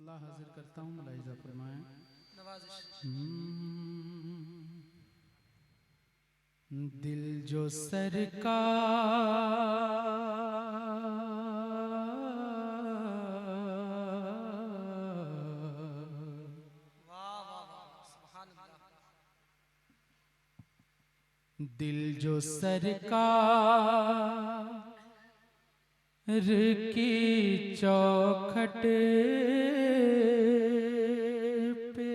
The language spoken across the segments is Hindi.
मतला हाजिर करता हूँ, मुलाहिजा फरमाएं। दिल जो सरका दिल जो सरकार की चौखट पे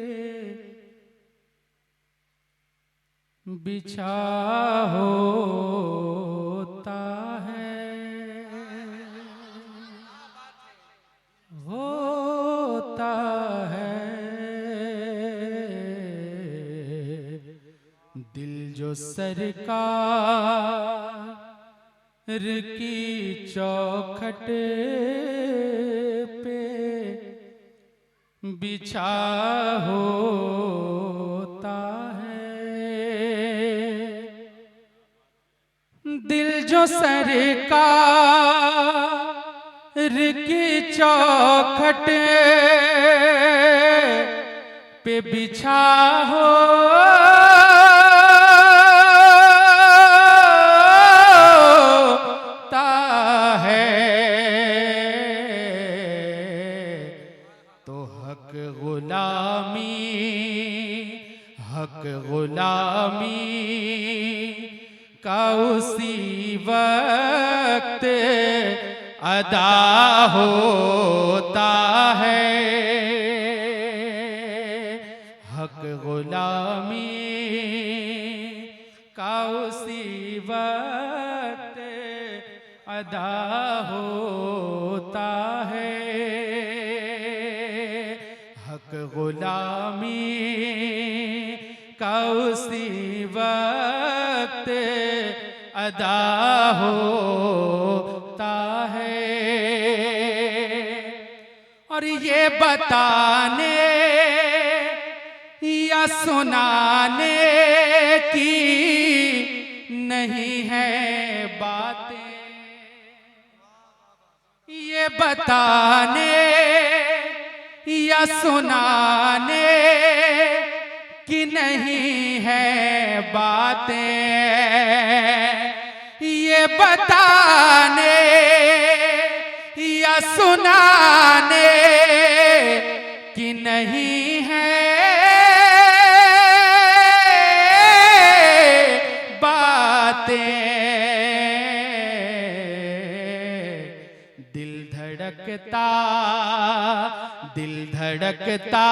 बिछा होता है दिल जो सरकार की चौखट पे बिछा होता है। दिल जो सरकार की चौखट पे बिछा होता है तो हक गुलामी का उसी वक्त अदा होता है। हक गुलामी का उसी वक्त अदा होता है। हक गुलामी का उसी वक्त अदा होता है। और ये बताने या सुनाने की नहीं है बातें, ये बताने या सुनाने की नहीं है बातें, ये बताने या सुनाने की नहीं है बातें। दिल धड़कता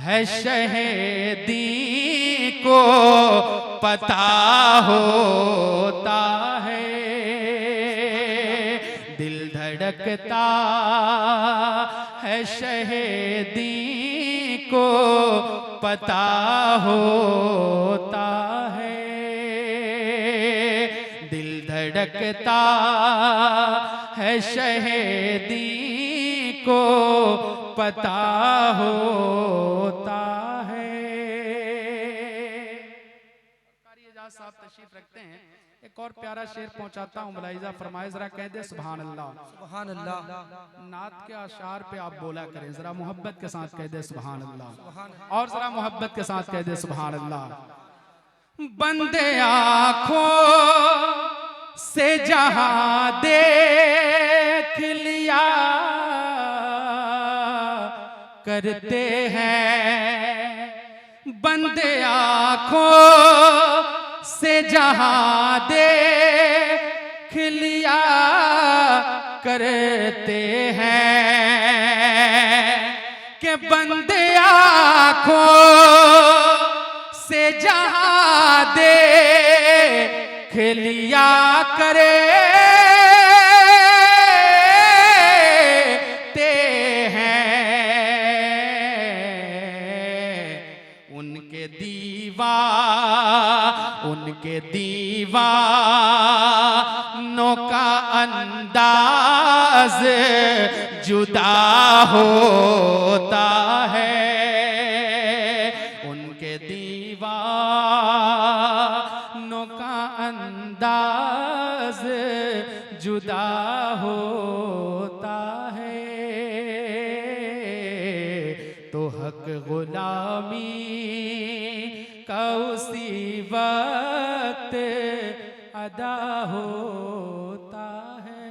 है शहीदी को पता होता है। दिल धड़कता है शहीदी को पता होता है। दिल धड़कता है शहीदी को पता होता है। साहब तशरीफ रखते हैं, एक और प्यारा शेर पहुंचाता हूं, मुलाहिजा फरमाए, जरा कह दे सुभान अल्लाह। सुभान अल्लाह। नात के अशार पे आप बोला करें, जरा मोहब्बत के साथ कह दे सुभान अल्लाह, और जरा मोहब्बत के साथ कह दे सुभान अल्लाह। बंदे आँखों से जहां देख लिया करते हैं, बंदे आँखों से जहां देख लिया करते हैं कि बंदे आँखों से जहां देख लिया करते हैं। उनके दीवानों का अंदाज जुदा होता है। उनके दीवानों का अंदाज जुदा होता है। हक गुलामी का उसी वक्त अदा होता है।